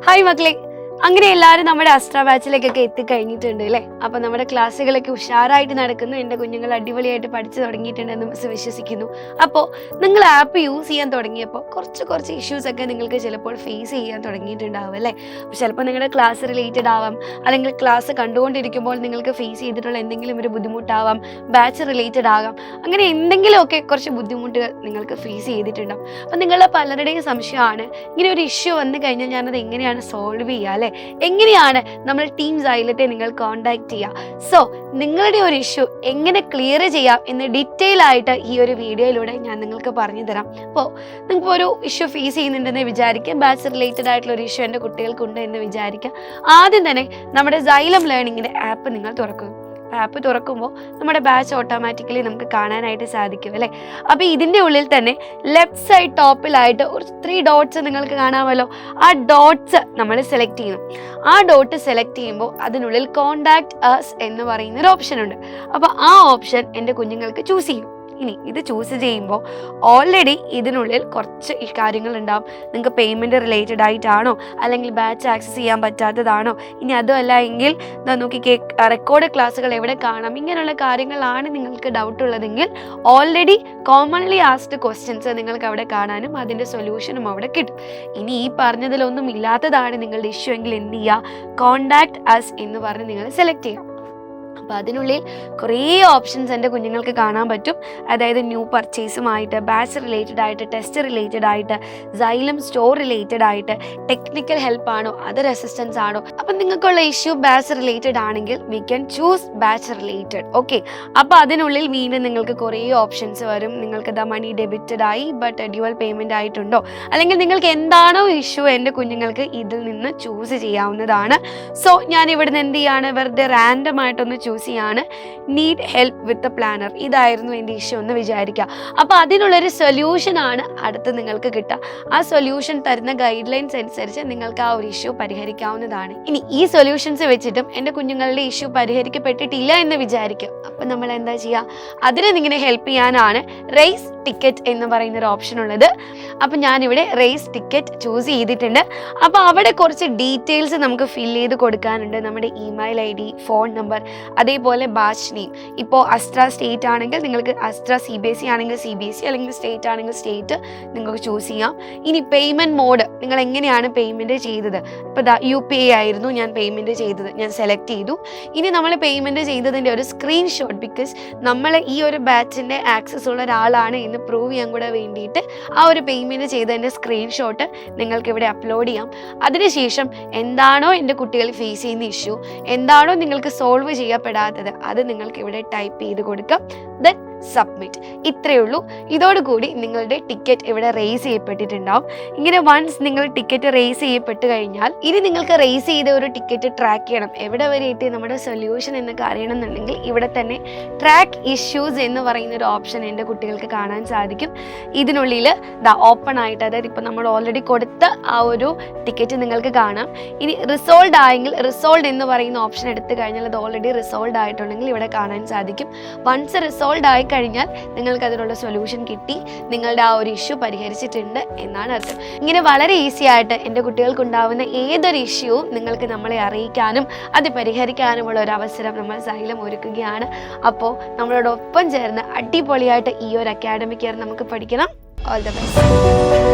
Hi മക്കളെ, അങ്ങനെ എല്ലാവരും നമ്മുടെ അസ്ട്ര ബാച്ചിലേക്കൊക്കെ എത്തിക്കഴിഞ്ഞിട്ടുണ്ട് അല്ലേ? അപ്പം നമ്മുടെ ക്ലാസ്സുകളൊക്കെ ഉഷാറായിട്ട് നടക്കുന്നു. എൻ്റെ കുഞ്ഞുങ്ങൾ അടിപൊളിയായിട്ട് പഠിച്ചു തുടങ്ങിയിട്ടുണ്ടെന്ന് മിസ് വിശ്വസിക്കുന്നു. അപ്പോൾ നിങ്ങൾ ആപ്പ് യൂസ് ചെയ്യാൻ തുടങ്ങിയപ്പോൾ കുറച്ച് ഇഷ്യൂസൊക്കെ നിങ്ങൾക്ക് ചിലപ്പോൾ ഫേസ് ചെയ്യാൻ തുടങ്ങിയിട്ടുണ്ടാവും അല്ലേ? ചിലപ്പോൾ നിങ്ങളുടെ ക്ലാസ് റിലേറ്റഡ് ആവാം, അല്ലെങ്കിൽ ക്ലാസ് കണ്ടുകൊണ്ടിരിക്കുമ്പോൾ നിങ്ങൾക്ക് ഫേസ് ചെയ്തിട്ടുള്ള എന്തെങ്കിലും ഒരു ബുദ്ധിമുട്ടാവാം, ബാച്ച് റിലേറ്റഡ് ആകാം. അങ്ങനെ എന്തെങ്കിലുമൊക്കെ കുറച്ച് ബുദ്ധിമുട്ടുകൾ നിങ്ങൾക്ക് ഫേസ് ചെയ്തിട്ടുണ്ടാവും. അപ്പം നിങ്ങളുടെ പലരുടെയും സംശയമാണ്, ഇങ്ങനെ ഒരു ഇഷ്യൂ വന്നു കഴിഞ്ഞാൽ ഞാനത് എങ്ങനെയാണ് സോൾവ് ചെയ്യുക അല്ലേ? എങ്ങനെയാണ് നമ്മൾ ടീം സൈലത്തെ നിങ്ങൾ കോൺടാക്ട് ചെയ്യുക? സോ നിങ്ങളുടെ ഒരു ഇഷ്യൂ എങ്ങനെ ക്ലിയർ ചെയ്യാം എന്ന് ഡീറ്റെയിൽ ആയിട്ട് ഈ ഒരു വീഡിയോയിലൂടെ ഞാൻ നിങ്ങൾക്ക് പറഞ്ഞു തരാം. അപ്പോൾ നിങ്ങൾക്ക് ഒരു ഇഷ്യൂ ഫേസ് ചെയ്യുന്നുണ്ടെന്ന് വിചാരിക്കുക, ബാച്ച് റിലേറ്റഡ് ആയിട്ടുള്ള ഒരു ഇഷ്യൂ എൻ്റെ കുട്ടികൾക്കുണ്ട് എന്ന് വിചാരിക്കുക. ആദ്യം തന്നെ നമ്മുടെ സൈലം ലേണിങ്ങിൻ്റെ ആപ്പ് നിങ്ങൾ തുറക്കുക. ആപ്പ് തുറക്കുമ്പോൾ നമ്മുടെ ബാച്ച് ഓട്ടോമാറ്റിക്കലി നമുക്ക് കാണാനായിട്ട് സാധിക്കും അല്ലേ? അപ്പോൾ ഇതിൻ്റെ ഉള്ളിൽ തന്നെ ലെഫ്റ്റ് സൈഡ് ടോപ്പിലായിട്ട് ഒരു 3 ഡോട്ട്സ് നിങ്ങൾക്ക് കാണാമല്ലോ. ആ ഡോട്ട്സ് നമ്മൾ സെലക്ട് ചെയ്യണം. ആ ഡോട്ട് സെലക്ട് ചെയ്യുമ്പോൾ അതിനുള്ളിൽ കോണ്ടാക്ട് അസ് എന്ന് പറയുന്നൊരു ഓപ്ഷൻ ഉണ്ട്. അപ്പോൾ ആ ഓപ്ഷൻ എൻ്റെ കുഞ്ഞുങ്ങൾക്ക് ചൂസ് ചെയ്യും. ഇനി ഇത് ചൂസ് ചെയ്യുമ്പോൾ ഓൾറെഡി ഇതിനുള്ളിൽ കുറച്ച് കാര്യങ്ങൾ ഉണ്ടാവും. നിങ്ങൾക്ക് പേയ്മെൻറ്റ് റിലേറ്റഡ് ആയിട്ടാണോ, അല്ലെങ്കിൽ ബാച്ച് ആക്സസ് ചെയ്യാൻ പറ്റാത്തതാണോ, ഇനി അതുമല്ല എങ്കിൽ നോക്കി റെക്കോർഡ് ക്ലാസ്സുകൾ എവിടെ കാണാം, ഇങ്ങനെയുള്ള കാര്യങ്ങളാണ് നിങ്ങൾക്ക് ഡൗട്ട് ഉള്ളതെങ്കിൽ ഓൾറെഡി കോമൺലി ആസ്ഡ് ക്വസ്റ്റ്യൻസ് നിങ്ങൾക്ക് അവിടെ കാണാനും അതിൻ്റെ സൊല്യൂഷനും അവിടെ കിട്ടും. ഇനി ഈ പറഞ്ഞതിലൊന്നും ഇല്ലാത്തതാണ് നിങ്ങളുടെ ഇഷ്യൂ എങ്കിൽ എന്ത് ചെയ്യുക, കോണ്ടാക്ട് അസ് എന്ന് പറഞ്ഞ് നിങ്ങൾ സെലക്ട് ചെയ്യാം. അപ്പോൾ അതിനുള്ളിൽ കുറേ ഓപ്ഷൻസ് എൻ്റെ കുഞ്ഞുങ്ങൾക്ക് കാണാൻ പറ്റും. അതായത് ന്യൂ പർച്ചേസുമായിട്ട്, ബാച്ച് റിലേറ്റഡ് ആയിട്ട്, ടെസ്റ്റ് റിലേറ്റഡ് ആയിട്ട്, സൈലം സ്റ്റോർ റിലേറ്റഡ് ആയിട്ട്, ടെക്നിക്കൽ ഹെൽപ്പ് ആണോ, അതർ അസിസ്റ്റൻസ് ആണോ. അപ്പം നിങ്ങൾക്കുള്ള ഇഷ്യൂ ബാച്ച് റിലേറ്റഡ് ആണെങ്കിൽ we can choose batch related. Okay, അപ്പോൾ അതിനുള്ളിൽ വീണ്ടും നിങ്ങൾക്ക് കുറേ ഓപ്ഷൻസ് വരും. നിങ്ങൾക്ക് മണി ഡെബിറ്റഡ് ആയി ബട്ട് ഡ്യുവൽ പേയ്മെൻ്റ് ആയിട്ടുണ്ടോ, അല്ലെങ്കിൽ നിങ്ങൾക്ക് എന്താണോ ഇഷ്യൂ എൻ്റെ കുഞ്ഞുങ്ങൾക്ക് ഇതിൽ നിന്ന് ചൂസ് ചെയ്യാവുന്നതാണ്. സോ ഞാൻ ഇവിടുന്ന് എന്ത് ചെയ്യാണ്, വെറുതെ റാൻഡം ആയിട്ടൊന്ന് ചൂസ് ചെയ്യാണ് നീഡ് ഹെൽപ്പ് വിത്ത് പ്ലാനർ. ഇതായിരുന്നു എൻ്റെ ഇഷ്യൂ എന്ന് വിചാരിക്കുക. അപ്പോൾ അതിനുള്ളൊരു സൊല്യൂഷനാണ് അടുത്ത് നിങ്ങൾക്ക് കിട്ടുക. ആ സൊല്യൂഷൻ തരുന്ന ഗൈഡ് ലൈൻസ് അനുസരിച്ച് നിങ്ങൾക്ക് ആ ഒരു ഇഷ്യൂ പരിഹരിക്കാവുന്നതാണ്. ഇനി ഈ സൊല്യൂഷൻസ് വെച്ചിട്ടും എൻ്റെ കുഞ്ഞുങ്ങളുടെ ഇഷ്യൂ പരിഹരിക്കപ്പെട്ടിട്ടില്ല എന്ന് വിചാരിക്കും. അപ്പം നമ്മൾ എന്താ ചെയ്യുക, അതിനെ നിങ്ങനെ ഹെൽപ്പ് ചെയ്യാനാണ് റേസ് ടിക്കറ്റ് എന്ന് പറയുന്നൊരു ഓപ്ഷൻ ഉള്ളത്. അപ്പം ഞാനിവിടെ റേസ് ടിക്കറ്റ് ചൂസ് ചെയ്തിട്ടുണ്ട്. അപ്പോൾ അവിടെ കുറച്ച് ഡീറ്റെയിൽസ് നമുക്ക് ഫില്ല് ചെയ്ത് കൊടുക്കാനുണ്ട്. നമ്മുടെ ഇമെയിൽ ID, ഫോൺ നമ്പർ, അതേപോലെ ബാച്ച് നെയിം. ഇപ്പോൾ അസ്ട്ര സ്റ്റേറ്റ് ആണെങ്കിൽ നിങ്ങൾക്ക് അസ്ട്ര CBSE ആണെങ്കിൽ CBSE, അല്ലെങ്കിൽ സ്റ്റേറ്റ് ആണെങ്കിൽ സ്റ്റേറ്റ് നിങ്ങൾക്ക് ചൂസ് ചെയ്യാം. ഇനി പേയ്മെൻറ്റ് മോഡ്, നിങ്ങൾ എങ്ങനെയാണ് പേയ്മെൻറ്റ് ചെയ്തത്. ഇപ്പോൾ UPI ആയിരുന്നു ഞാൻ പേയ്മെൻറ്റ് ചെയ്തത്, ഞാൻ സെലക്ട് ചെയ്തു. ഇനി നമ്മൾ പേയ്മെൻറ്റ് ചെയ്തതിൻ്റെ ഒരു സ്ക്രീൻഷോട്ട്, ബിക്കോസ് നമ്മൾ ഈ ഒരു ബാച്ചിൻ്റെ ആക്സസ് ഉള്ള ഒരാളാണ് എന്ന് പ്രൂവ് ചെയ്യാൻ കൂടെ വേണ്ടിയിട്ട് ആ ഒരു പേയ്മെൻറ്റ് ചെയ്തതിൻ്റെ സ്ക്രീൻഷോട്ട് നിങ്ങൾക്ക് ഇവിടെ അപ്ലോഡ് ചെയ്യാം. അതിനുശേഷം എന്താണോ എൻ്റെ കുട്ടികൾ ഫേസ് ചെയ്യുന്ന ഇഷ്യൂ, എന്താണോ നിങ്ങൾക്ക് സോൾവ് ചെയ്യപ്പെടാത്തത്, അത് നിങ്ങൾക്ക് ഇവിടെ ടൈപ്പ് ചെയ്ത് കൊടുക്കാം. Then submit. ഇത്രയേ ഉള്ളൂ. ഇതോടുകൂടി നിങ്ങളുടെ ടിക്കറ്റ് ഇവിടെ റേസ് ചെയ്യപ്പെട്ടിട്ടുണ്ടാവും. ഇങ്ങനെ വൺസ് നിങ്ങൾ ടിക്കറ്റ് റേസ് ചെയ്യപ്പെട്ട് കഴിഞ്ഞാൽ ഇനി നിങ്ങൾക്ക് റേസ് ചെയ്ത ഒരു ടിക്കറ്റ് ട്രാക്ക് ചെയ്യണം. എവിടെ വരെ എത്തി നമ്മുടെ സൊല്യൂഷൻ എന്നൊക്കെ അറിയണമെന്നുണ്ടെങ്കിൽ ഇവിടെ തന്നെ ട്രാക്ക് ഇഷ്യൂസ് എന്ന് പറയുന്ന ഒരു ഓപ്ഷൻ എൻ്റെ കുട്ടികൾക്ക് കാണാൻ സാധിക്കും. ഇതിനുള്ളിൽ ഓപ്പൺ ആയിട്ട്, അതായത് ഇപ്പോൾ നമ്മൾ ഓൾറെഡി കൊടുത്ത ആ ഒരു ടിക്കറ്റ് നിങ്ങൾക്ക് കാണാം. ഇനി റിസോൾവ് ആയെങ്കിൽ റിസോൾവ് എന്ന് പറയുന്ന ഓപ്ഷൻ എടുത്തു കഴിഞ്ഞാൽ അത് ഓൾറെഡി റിസോൾവ് ആയിട്ടുണ്ടെങ്കിൽ ഇവിടെ കാണാൻ സാധിക്കും. വൺസ് റിസോൾവ് ആയി കഴിഞ്ഞാൽ നിങ്ങൾക്ക് അതിനുള്ള സൊല്യൂഷൻ കിട്ടി, നിങ്ങളുടെ ആ ഒരു ഇഷ്യൂ പരിഹരിച്ചിട്ടുണ്ട് എന്നാണ് അർത്ഥം. ഇങ്ങനെ വളരെ ഈസി ആയിട്ട് എൻ്റെ കുട്ടികൾക്കുണ്ടാവുന്ന ഏതൊരു ഇഷ്യൂവും നിങ്ങൾക്ക് നമ്മളെ അറിയിക്കാനും അത് പരിഹരിക്കാനുമുള്ള ഒരു അവസരം നമ്മൾ സൈലം ഒരുക്കുകയാണ്. അപ്പോൾ നമ്മളോടൊപ്പം ചേർന്ന് അടിപൊളിയായിട്ട് ഈ ഒരു അക്കാഡമിക് ഇയർ നമുക്ക് പഠിക്കണം. All the best.